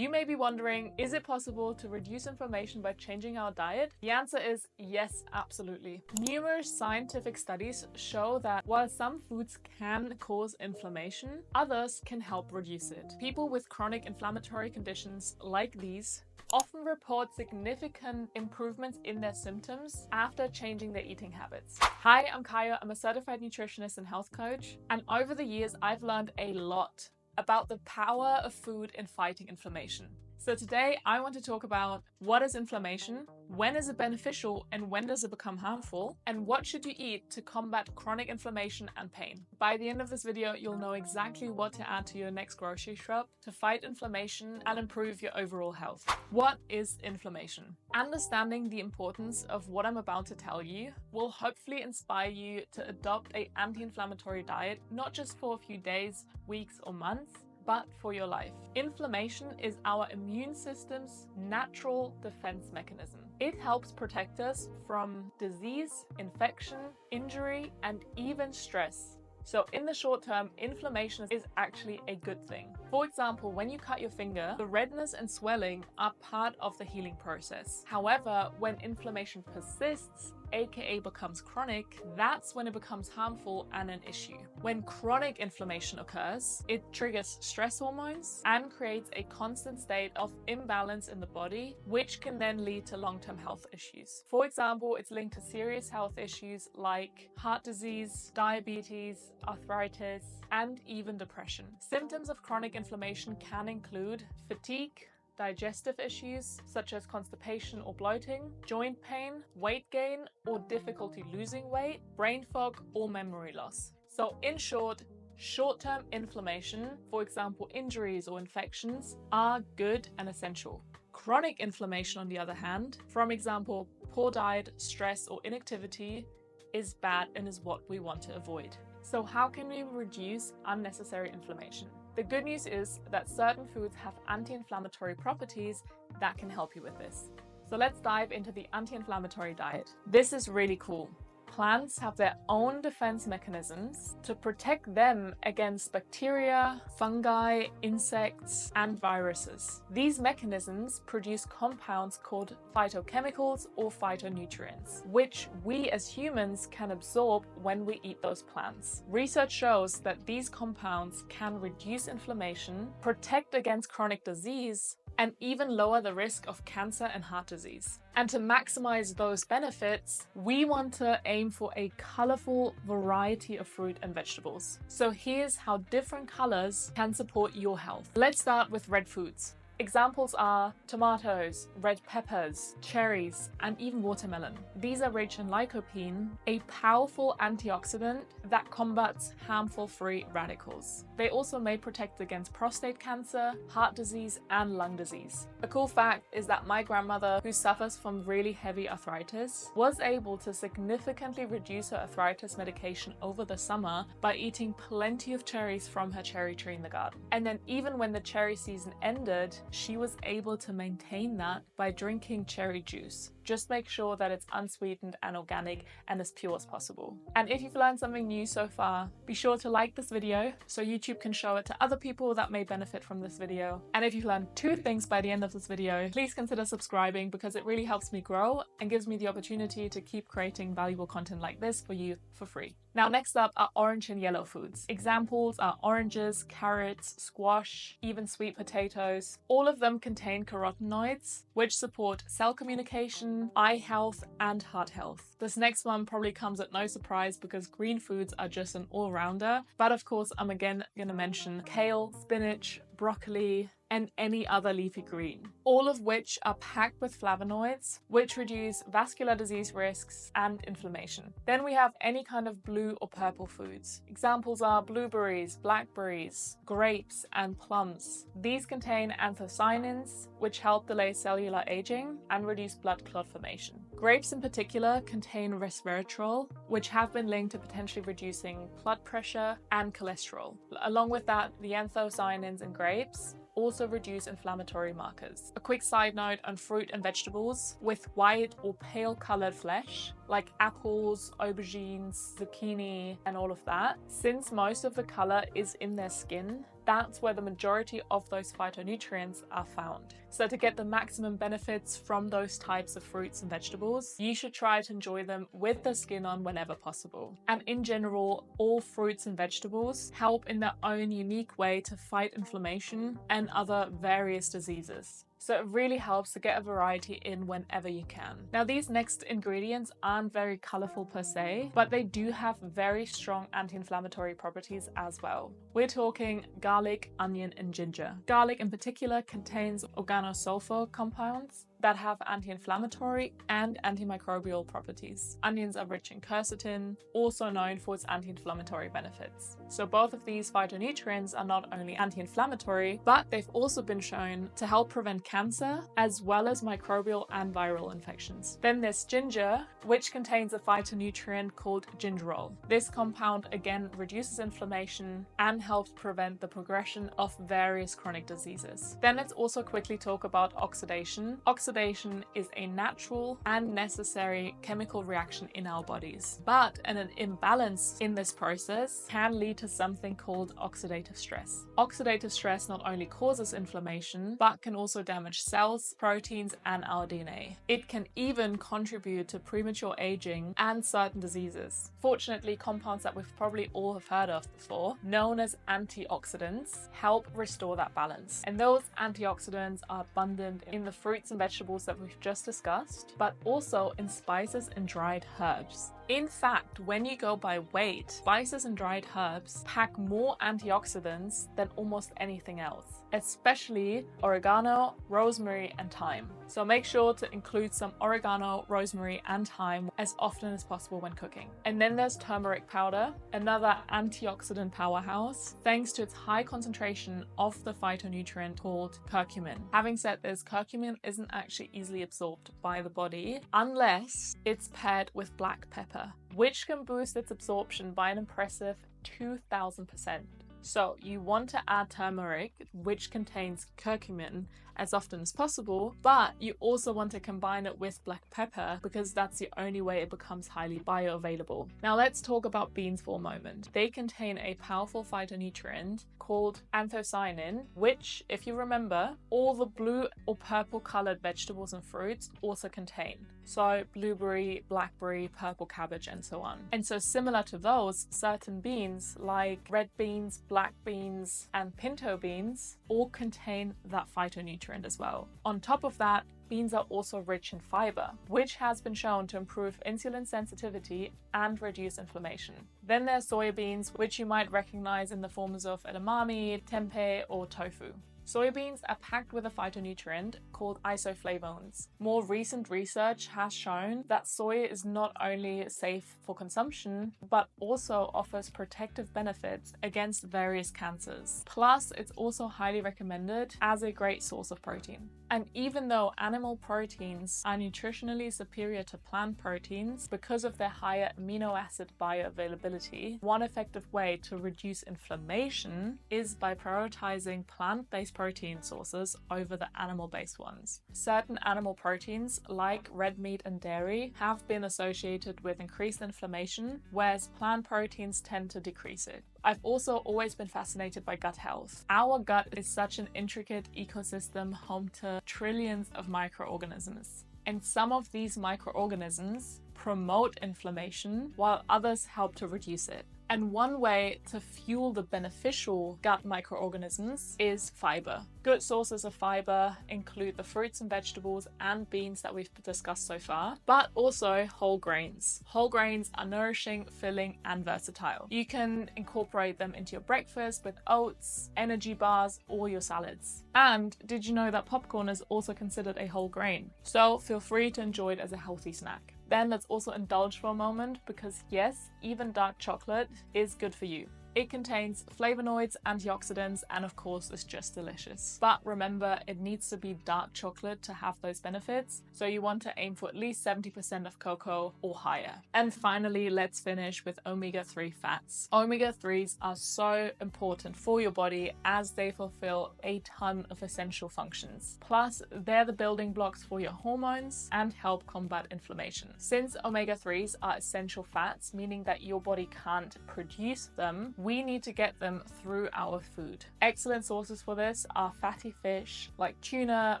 You may be wondering, is it possible to reduce inflammation by changing our diet? The answer is yes, absolutely. Numerous scientific studies show that while some foods can cause inflammation, others can help reduce it. People with chronic inflammatory conditions like these often report significant improvements in their symptoms after changing their eating habits. Hi, I'm Kaya. I'm a certified nutritionist and health coach, and over the years I've learned a lot about the power of food in fighting inflammation. So today I want to talk about what is inflammation, when is it beneficial and when does it become harmful, and what should you eat to combat chronic inflammation and pain. By the end of this video, you'll know exactly what to add to your next grocery shop to fight inflammation and improve your overall health. What is inflammation? Understanding the importance of what I'm about to tell you will hopefully inspire you to adopt an anti-inflammatory diet, not just for a few days, weeks, or months, but for your life. Inflammation is our immune system's natural defense mechanism. It helps protect us from disease, infection, injury, and even stress. So in the short term, inflammation is actually a good thing. For example, when you cut your finger, the redness and swelling are part of the healing process. However, when inflammation persists, aka becomes chronic, that's when it becomes harmful and an issue. When chronic inflammation occurs, it triggers stress hormones and creates a constant state of imbalance in the body, which can then lead to long-term health issues. For example, it's linked to serious health issues like heart disease, diabetes, arthritis, and even depression. Symptoms of chronic inflammation can include fatigue, digestive issues such as constipation or bloating, joint pain, weight gain or difficulty losing weight, brain fog or memory loss. So in short, short-term inflammation, for example injuries or infections, are good and essential. Chronic inflammation, on the other hand, from example poor diet, stress or inactivity, is bad and is what we want to avoid. So how can we reduce unnecessary inflammation? The good news is that certain foods have anti-inflammatory properties that can help you with this. So let's dive into the anti-inflammatory diet. This is really cool. Plants have their own defense mechanisms to protect them against bacteria, fungi, insects, and viruses. These mechanisms produce compounds called phytochemicals or phytonutrients, which we as humans can absorb when we eat those plants. Research shows that these compounds can reduce inflammation, protect against chronic disease, and even lower the risk of cancer and heart disease. And to maximize those benefits, we want to aim for a colorful variety of fruit and vegetables. So here's how different colors can support your health. Let's start with red foods. Examples are tomatoes, red peppers, cherries, and even watermelon. These are rich in lycopene, a powerful antioxidant that combats harmful free radicals. They also may protect against prostate cancer, heart disease, and lung disease. A cool fact is that my grandmother, who suffers from really heavy arthritis, was able to significantly reduce her arthritis medication over the summer by eating plenty of cherries from her cherry tree in the garden. And then even when the cherry season ended, she was able to maintain that by drinking cherry juice. Just make sure that it's unsweetened and organic and as pure as possible. And if you've learned something new so far, be sure to like this video so YouTube can show it to other people that may benefit from this video. And if you've learned 2 things by the end of this video, please consider subscribing because it really helps me grow and gives me the opportunity to keep creating valuable content like this for you for free. Now, next up are orange and yellow foods. Examples are oranges, carrots, squash, even sweet potatoes. All of them contain carotenoids, which support cell communication, eye health, and heart health. This next one probably comes at no surprise because green foods are just an all-rounder. But of course, I'm again gonna mention kale, spinach, broccoli, and any other leafy green, all of which are packed with flavonoids, which reduce vascular disease risks and inflammation. Then we have any kind of blue or purple foods. Examples are blueberries, blackberries, grapes, and plums. These contain anthocyanins, which help delay cellular aging and reduce blood clot formation. Grapes in particular contain resveratrol, which have been linked to potentially reducing blood pressure and cholesterol. Along with that, the anthocyanins in grapes also reduce inflammatory markers. A quick side note on fruit and vegetables with white or pale colored flesh, like apples, aubergines, zucchini, and all of that. Since most of the color is in their skin, that's where the majority of those phytonutrients are found. So to get the maximum benefits from those types of fruits and vegetables, you should try to enjoy them with the skin on whenever possible. And in general, all fruits and vegetables help in their own unique way to fight inflammation and other various diseases. So it really helps to get a variety in whenever you can. Now, these next ingredients aren't very colorful per se, but they do have very strong anti-inflammatory properties as well. We're talking garlic, onion, and ginger. Garlic in particular contains organosulfur compounds that have anti-inflammatory and antimicrobial properties. Onions are rich in quercetin, also known for its anti-inflammatory benefits. So both of these phytonutrients are not only anti-inflammatory, but they've also been shown to help prevent cancer, as well as microbial and viral infections. Then there's ginger, which contains a phytonutrient called gingerol. This compound again reduces inflammation and helps prevent the progression of various chronic diseases. Then let's also quickly talk about oxidation. Oxidation is a natural and necessary chemical reaction in our bodies, but an imbalance in this process can lead to something called oxidative stress. Oxidative stress not only causes inflammation, but can also damage cells, proteins, and our DNA. It can even contribute to premature aging and certain diseases. Fortunately, compounds that we've probably all have heard of before, known as antioxidants, help restore that balance. And those antioxidants are abundant in the fruits and vegetables that we've just discussed, but also in spices and dried herbs. In fact, when you go by weight, spices and dried herbs pack more antioxidants than almost anything else, especially oregano, rosemary, and thyme. So make sure to include some oregano, rosemary, and thyme as often as possible when cooking. And then there's turmeric powder, another antioxidant powerhouse, thanks to its high concentration of the phytonutrient called curcumin. Having said this, curcumin isn't actually easily absorbed by the body unless it's paired with black pepper, which can boost its absorption by an impressive 2000%. So you want to add turmeric, which contains curcumin, as often as possible, but you also want to combine it with black pepper because that's the only way it becomes highly bioavailable. Now let's talk about beans for a moment. They contain a powerful phytonutrient called anthocyanin, which, if you remember, all the blue or purple colored vegetables and fruits also contain. So blueberry, blackberry, purple cabbage, and so on. And so similar to those, certain beans like red beans, black beans, and pinto beans all contain that phytonutrient as well. On top of that, beans are also rich in fiber, which has been shown to improve insulin sensitivity and reduce inflammation. Then there's soybeans, which you might recognize in the forms of edamame, tempeh, or tofu. Soybeans are packed with a phytonutrient called isoflavones. More recent research has shown that soy is not only safe for consumption, but also offers protective benefits against various cancers. Plus, it's also highly recommended as a great source of protein. And even though animal proteins are nutritionally superior to plant proteins because of their higher amino acid bioavailability, one effective way to reduce inflammation is by prioritizing plant-based protein sources over the animal-based ones. Certain animal proteins, like red meat and dairy, have been associated with increased inflammation, whereas plant proteins tend to decrease it. I've also always been fascinated by gut health. Our gut is such an intricate ecosystem home to trillions of microorganisms. And some of these microorganisms promote inflammation while others help to reduce it. And one way to fuel the beneficial gut microorganisms is fiber. Good sources of fiber include the fruits and vegetables and beans that we've discussed so far, but also whole grains. Whole grains are nourishing, filling, and versatile. You can incorporate them into your breakfast with oats, energy bars, or your salads. And did you know that popcorn is also considered a whole grain? So feel free to enjoy it as a healthy snack. Then let's also indulge for a moment because yes, even dark chocolate is good for you. It contains flavonoids, antioxidants, and of course is just delicious. But remember, it needs to be dark chocolate to have those benefits, so you want to aim for at least 70% of cocoa or higher. And finally, let's finish with omega-3 fats. Omega-3s are so important for your body as they fulfill a ton of essential functions. Plus, they're the building blocks for your hormones and help combat inflammation. Since omega-3s are essential fats, meaning that your body can't produce them, we need to get them through our food. Excellent sources for this are fatty fish like tuna,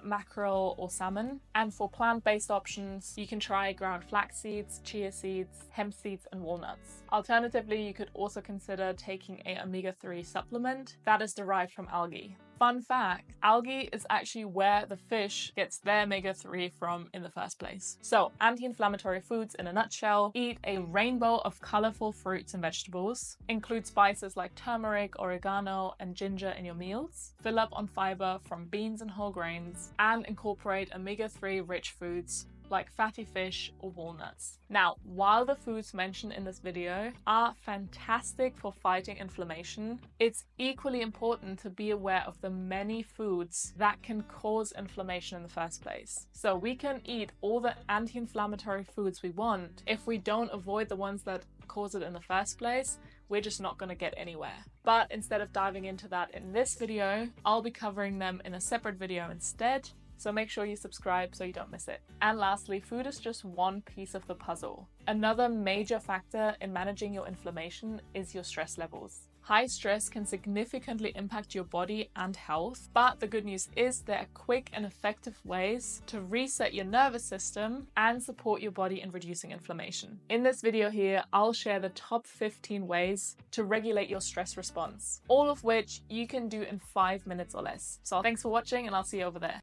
mackerel, or salmon. And for plant-based options, you can try ground flax seeds, chia seeds, hemp seeds, and walnuts. Alternatively, you could also consider taking a omega-3 supplement that is derived from algae. Fun fact, algae is actually where the fish gets their omega-3 from in the first place. So, anti-inflammatory foods in a nutshell: eat a rainbow of colorful fruits and vegetables. Include spices like turmeric, oregano, and ginger in your meals. Fill up on fiber from beans and whole grains, and incorporate omega-3 rich foods like fatty fish or walnuts. Now, while the foods mentioned in this video are fantastic for fighting inflammation, it's equally important to be aware of the many foods that can cause inflammation in the first place. So we can eat all the anti-inflammatory foods we want. If we don't avoid the ones that cause it in the first place, we're just not going to get anywhere. But instead of diving into that in this video, I'll be covering them in a separate video instead. So make sure you subscribe so you don't miss it. And lastly, food is just one piece of the puzzle. Another major factor in managing your inflammation is your stress levels. High stress can significantly impact your body and health, but the good news is there are quick and effective ways to reset your nervous system and support your body in reducing inflammation. In this video here, I'll share the top 15 ways to regulate your stress response, all of which you can do in 5 minutes or less. So thanks for watching, and I'll see you over there.